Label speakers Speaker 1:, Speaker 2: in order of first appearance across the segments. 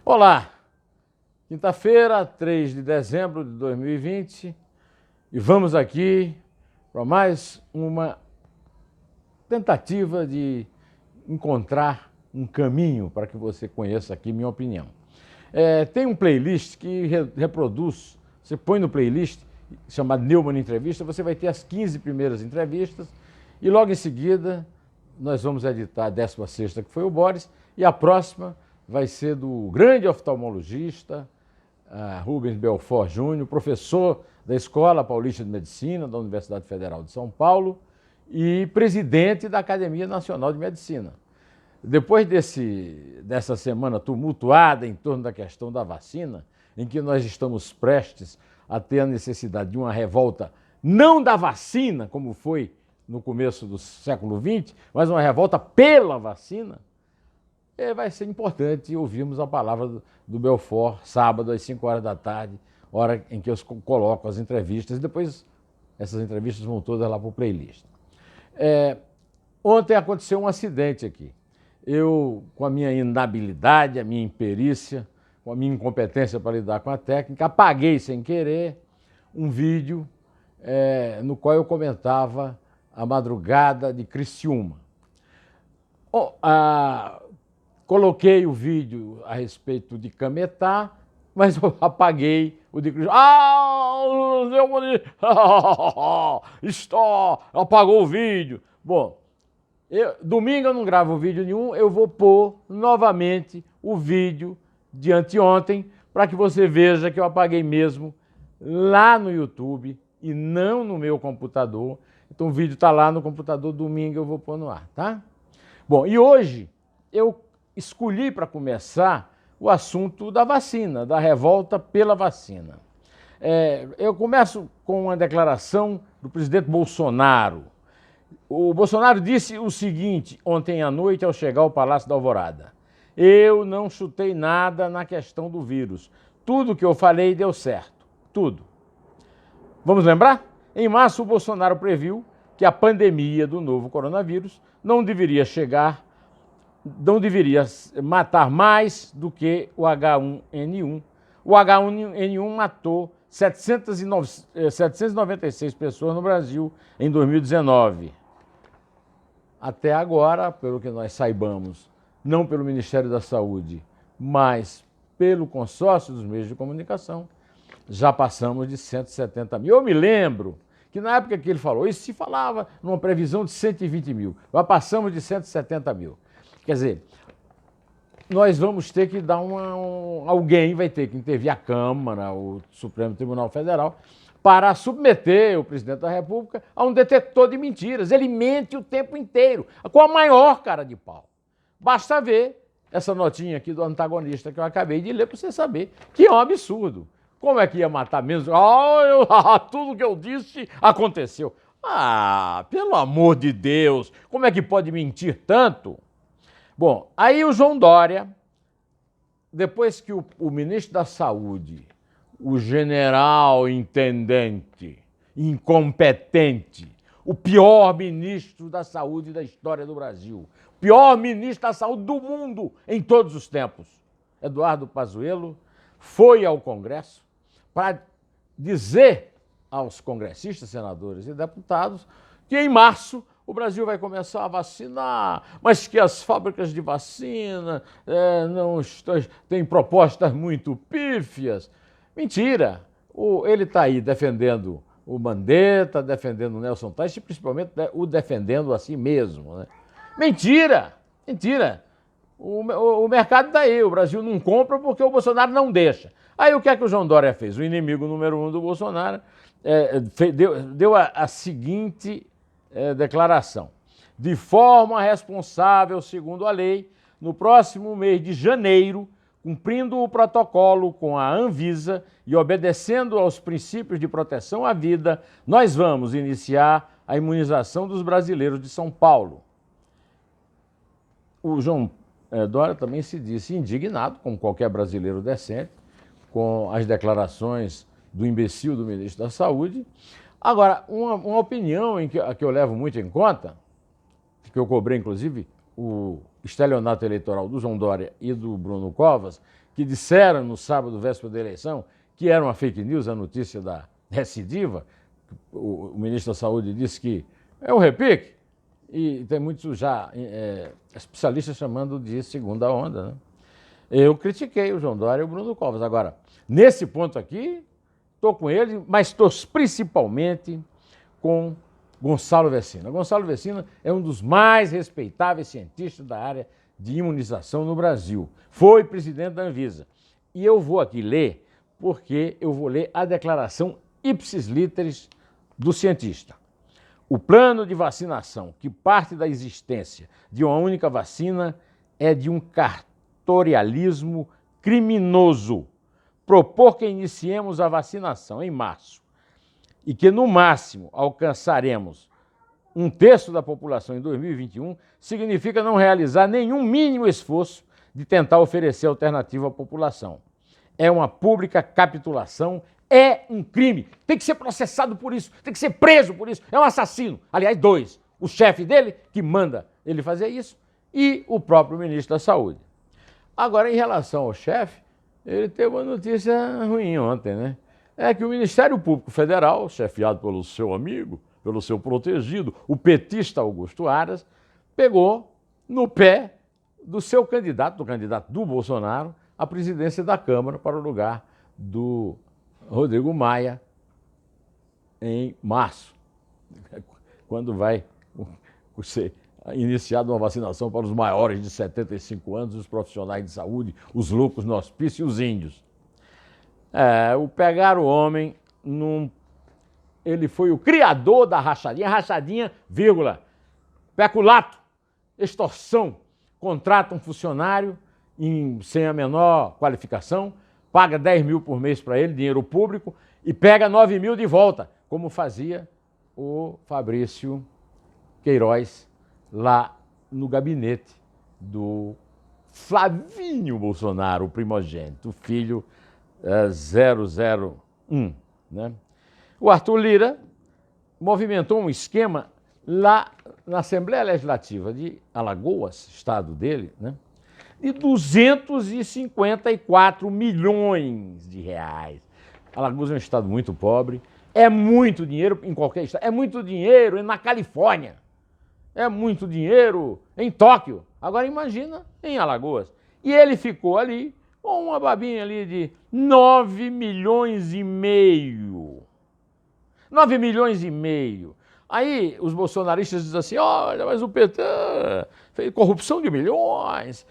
Speaker 1: Olá, quinta-feira, 3 de dezembro de 2020, e vamos aqui para mais uma tentativa de encontrar um caminho para que você conheça aqui minha opinião. Tem um playlist que reproduz, você põe no playlist, chamado Neumann Entrevista, você vai ter as 15 primeiras entrevistas e logo em seguida nós vamos editar a 16ª, que foi o Boris, e a próxima vai ser do grande oftalmologista Rubens Belfort Júnior, professor da Escola Paulista de Medicina da Universidade Federal de São Paulo e presidente da Academia Nacional de Medicina. Depois dessa semana tumultuada em torno da questão da vacina, em que nós estamos prestes a ter a necessidade de uma revolta não da vacina, como foi no começo do século XX, mas uma revolta pela vacina, vai ser importante ouvirmos a palavra do Belfort sábado às 5 horas da tarde, hora em que eu coloco as entrevistas, e depois essas entrevistas vão todas lá para o playlist. Ontem aconteceu um acidente aqui. Eu, com a minha inabilidade, a minha imperícia, com a minha incompetência para lidar com a técnica, apaguei sem querer um vídeo no qual eu comentava a madrugada de Criciúma. Coloquei o vídeo a respeito de Cametá, mas eu apaguei o de Criciúma. Apagou o vídeo. Bom, domingo eu não gravo vídeo nenhum, eu vou pôr novamente o vídeo de anteontem para que você veja que eu apaguei mesmo lá no YouTube e não no meu computador. Então o vídeo está lá no computador, domingo eu vou pôr no ar, tá? Bom, e hoje eu escolhi para começar o assunto da vacina, da revolta pela vacina. Eu começo com uma declaração do presidente Bolsonaro. O Bolsonaro disse o seguinte ontem à noite ao chegar ao Palácio da Alvorada: eu não chutei nada na questão do vírus. Tudo que eu falei deu certo. Tudo. Vamos lembrar? Em março, o Bolsonaro previu que a pandemia do novo coronavírus não deveria matar mais do que o H1N1. O H1N1 matou 796 pessoas no Brasil em 2019. Até agora, pelo que nós saibamos, não pelo Ministério da Saúde, mas pelo consórcio dos meios de comunicação, já passamos de 170 mil. Eu me lembro que na época que ele falou isso, se falava numa previsão de 120 mil. Já passamos de 170 mil. Quer dizer, nós vamos ter que dar alguém vai ter que intervir, a Câmara, o Supremo Tribunal Federal, para submeter o presidente da República a um detector de mentiras. Ele mente o tempo inteiro, com a maior cara de pau. Basta ver essa notinha aqui do antagonista que eu acabei de ler para você saber que é um absurdo. Como é que ia matar mesmo? Tudo que eu disse aconteceu. Pelo amor de Deus, como é que pode mentir tanto? Bom, aí o João Dória, depois que o ministro da Saúde, o general intendente, incompetente, o pior ministro da Saúde da história do Brasil, o pior ministro da Saúde do mundo em todos os tempos, Eduardo Pazuello, foi ao Congresso para dizer aos congressistas, senadores e deputados que em março o Brasil vai começar a vacinar, mas que as fábricas de vacina têm propostas muito pífias. Mentira! Ele está aí defendendo o Mandetta, defendendo o Nelson Teich e principalmente o defendendo a si mesmo, né? Mentira! Mentira! O mercado está aí, o Brasil não compra porque o Bolsonaro não deixa. Aí o que é que o João Dória fez? O inimigo número 1 do Bolsonaro deu a seguinte declaração: de forma responsável, segundo a lei, no próximo mês de janeiro, cumprindo o protocolo com a Anvisa e obedecendo aos princípios de proteção à vida, nós vamos iniciar a imunização dos brasileiros de São Paulo. O João Dória também se disse indignado, como qualquer brasileiro decente, com as declarações do imbecil do ministro da Saúde. Agora, uma opinião que eu levo muito em conta, que eu cobrei, inclusive, o estelionato eleitoral do João Dória e do Bruno Covas, que disseram no sábado, véspera da eleição, que era uma fake news a notícia da recidiva. O ministro da Saúde disse que é um repique, e tem muitos já especialistas chamando de segunda onda, né? Eu critiquei o João Dória e o Bruno Covas. Agora, nesse ponto aqui, estou com ele, mas estou principalmente com Gonçalo Vecina. Gonçalo Vecina é um dos mais respeitáveis cientistas da área de imunização no Brasil. Foi presidente da Anvisa. E eu vou aqui ler, porque eu vou ler a declaração ipsis literis do cientista. O plano de vacinação, que parte da existência de uma única vacina, é de um cartorialismo criminoso. Propor que iniciemos a vacinação em março e que, no máximo, alcançaremos 1/3 da população em 2021, significa não realizar nenhum mínimo esforço de tentar oferecer alternativa à população. É uma pública capitulação, é um crime. Tem que ser processado por isso, tem que ser preso por isso. É um assassino. Aliás, 2. O chefe dele, que manda ele fazer isso, e o próprio ministro da Saúde. Agora, em relação ao chefe, ele teve uma notícia ruim ontem, né? É que o Ministério Público Federal, chefiado pelo seu amigo, pelo seu protegido, o petista Augusto Aras, pegou no pé do seu candidato, do candidato do Bolsonaro, à presidência da Câmara para o lugar do Rodrigo Maia em março, quando vai ser iniciada uma vacinação para os maiores de 75 anos, os profissionais de saúde, os loucos no hospício e os índios. Pegaram o homem ele foi o criador da rachadinha, vírgula, peculato, extorsão, contrata um funcionário sem a menor qualificação, paga 10 mil por mês para ele, dinheiro público, e pega 9 mil de volta, como fazia o Fabrício Queiroz lá no gabinete do Flavinho Bolsonaro, o primogênito, o filho 001, né? O Arthur Lira movimentou um esquema lá na Assembleia Legislativa de Alagoas, estado dele, né, de 254 milhões de reais. Alagoas é um estado muito pobre, é muito dinheiro em qualquer estado, é muito dinheiro na Califórnia, é muito dinheiro em Tóquio, agora imagina em Alagoas. E ele ficou ali com uma babinha ali de 9 milhões e meio. 9 milhões e meio. Aí os bolsonaristas dizem assim, olha, mas o PT fez corrupção de milhões,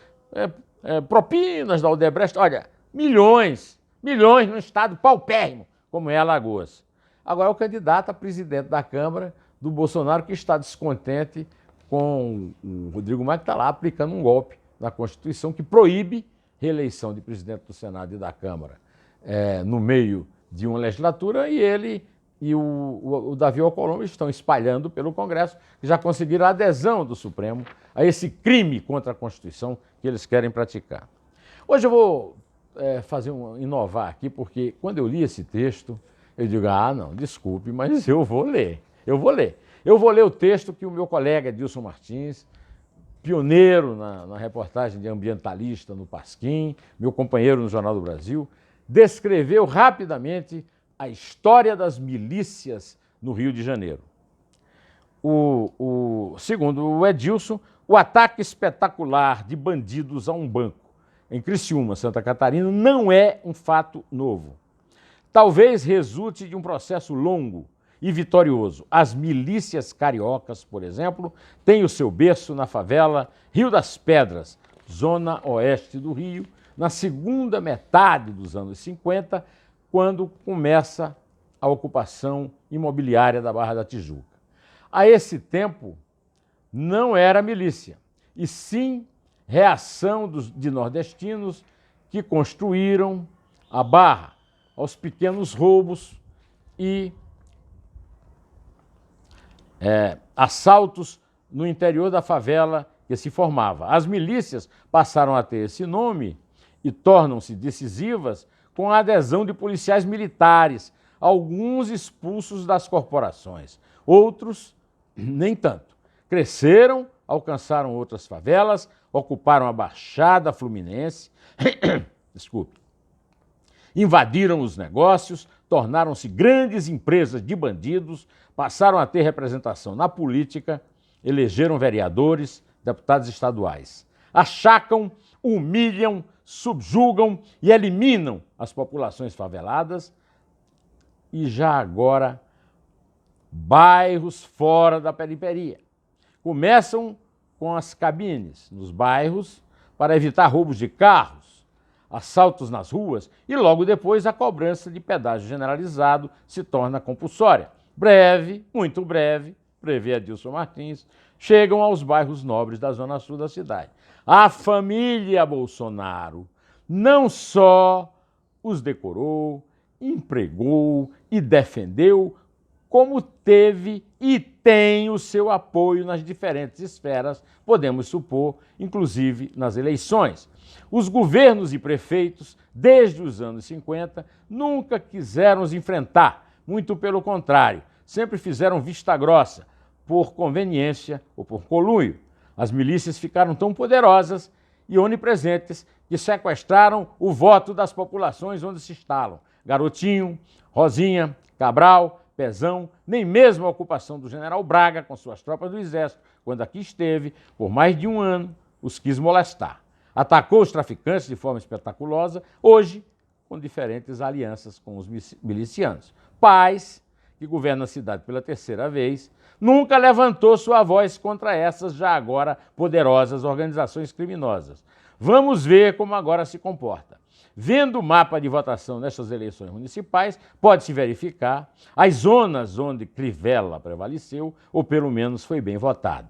Speaker 1: propinas da Odebrecht, olha, milhões num estado paupérrimo, como é Alagoas. Agora é o candidato a presidente da Câmara do Bolsonaro que está descontente com o Rodrigo Maia, que está lá aplicando um golpe na Constituição que proíbe reeleição de presidente do Senado e da Câmara no meio de uma legislatura, e ele e o Davi Alcolumbre estão espalhando pelo Congresso, que já conseguiram a adesão do Supremo a esse crime contra a Constituição que eles querem praticar. Hoje eu vou inovar aqui, porque quando eu li esse texto, eu digo, não, desculpe, mas eu vou ler. Eu vou ler o texto que o meu colega Dilson Martins, pioneiro na reportagem de ambientalista no Pasquim, meu companheiro no Jornal do Brasil, descreveu rapidamente a história das milícias no Rio de Janeiro. Segundo o Edilson, o ataque espetacular de bandidos a um banco em Criciúma, Santa Catarina, não é um fato novo. Talvez resulte de um processo longo e vitorioso. As milícias cariocas, por exemplo, têm o seu berço na favela Rio das Pedras, zona oeste do Rio, na segunda metade dos anos 50, quando começa a ocupação imobiliária da Barra da Tijuca. A esse tempo, não era milícia, e sim reação de nordestinos que construíram a Barra aos pequenos roubos e assaltos no interior da favela que se formava. As milícias passaram a ter esse nome e tornam-se decisivas com a adesão de policiais militares, alguns expulsos das corporações, outros nem tanto. Cresceram alcançaram outras favelas, ocuparam a Baixada Fluminense, desculpe, invadiram os negócios, tornaram-se grandes empresas de bandidos, passaram a ter representação na política, elegeram vereadores, deputados estaduais. Achacam, humilham, subjugam e eliminam as populações faveladas e já agora bairros fora da periferia. Começam com as cabines nos bairros para evitar roubos de carros, assaltos nas ruas e logo depois a cobrança de pedágio generalizado se torna compulsória. Breve, muito breve, prevê Adilson Martins, chegam aos bairros nobres da zona sul da cidade. A família Bolsonaro não só os decorou, empregou e defendeu, como teve e tem o seu apoio nas diferentes esferas, podemos supor, inclusive nas eleições. Os governos e prefeitos, desde os anos 50, nunca quiseram os enfrentar, muito pelo contrário, sempre fizeram vista grossa, por conveniência ou por conluio. As milícias ficaram tão poderosas e onipresentes que sequestraram o voto das populações onde se instalam. Garotinho, Rosinha, Cabral, Pezão, nem mesmo a ocupação do general Braga com suas tropas do Exército, quando aqui esteve, por mais de um ano, os quis molestar. Atacou os traficantes de forma espetaculosa, hoje com diferentes alianças com os milicianos. Paz, que governa a cidade pela terceira vez, nunca levantou sua voz contra essas já agora poderosas organizações criminosas. Vamos ver como agora se comporta. Vendo o mapa de votação nestas eleições municipais, pode-se verificar as zonas onde Crivella prevaleceu, ou pelo menos foi bem votado.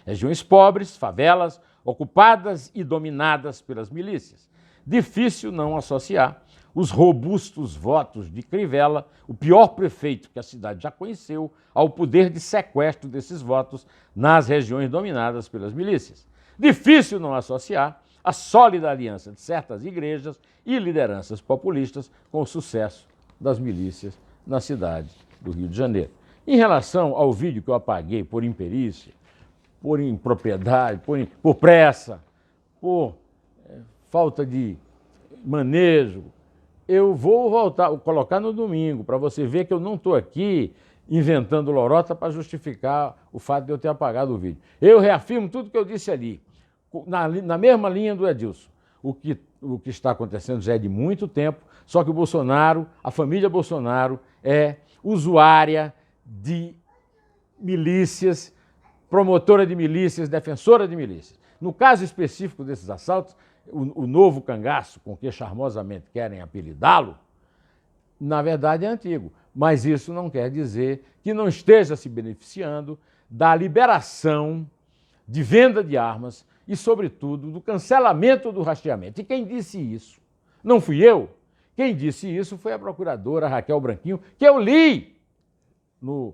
Speaker 1: Regiões pobres, favelas, ocupadas e dominadas pelas milícias. Difícil não associar os robustos votos de Crivella, o pior prefeito que a cidade já conheceu, ao poder de sequestro desses votos nas regiões dominadas pelas milícias. Difícil não associar a sólida aliança de certas igrejas e lideranças populistas com o sucesso das milícias na cidade do Rio de Janeiro. Em relação ao vídeo que eu apaguei por imperícia, por impropriedade, por pressa, por falta de manejo, eu vou colocar no domingo, para você ver que eu não estou aqui inventando lorota para justificar o fato de eu ter apagado o vídeo. Eu reafirmo tudo que eu disse ali, na mesma linha do Edilson. O que está acontecendo já é de muito tempo, só que o Bolsonaro, a família Bolsonaro, é usuária de milícias, promotora de milícias, defensora de milícias. No caso específico desses assaltos, o novo cangaço, com que charmosamente querem apelidá-lo, na verdade é antigo. Mas isso não quer dizer que não esteja se beneficiando da liberação de venda de armas e, sobretudo, do cancelamento do rastreamento. E quem disse isso? Não fui eu. Quem disse isso foi a procuradora Raquel Branquinho, que eu li no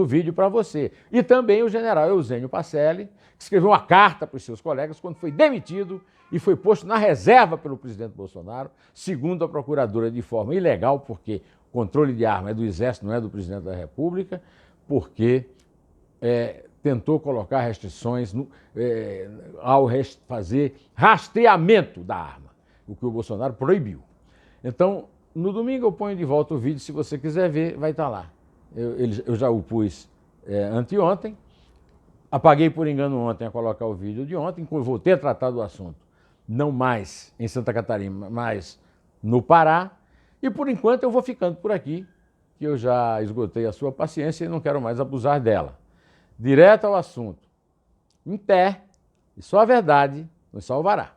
Speaker 1: vídeo para você. E também o general Eusênio Pacelli, que escreveu uma carta para os seus colegas quando foi demitido e foi posto na reserva pelo presidente Bolsonaro, segundo a procuradora, de forma ilegal, porque o controle de arma é do Exército, não é do presidente da República, porque tentou colocar restrições ao fazer rastreamento da arma, o que o Bolsonaro proibiu. Então, no domingo eu ponho de volta o vídeo, se você quiser ver, vai estar lá. Eu já o pus anteontem, apaguei por engano ontem a colocar o vídeo de ontem, voltei a tratar do assunto, não mais em Santa Catarina, mas no Pará, e por enquanto eu vou ficando por aqui, que eu já esgotei a sua paciência e não quero mais abusar dela. Direto ao assunto. Em pé, e só a verdade nos salvará.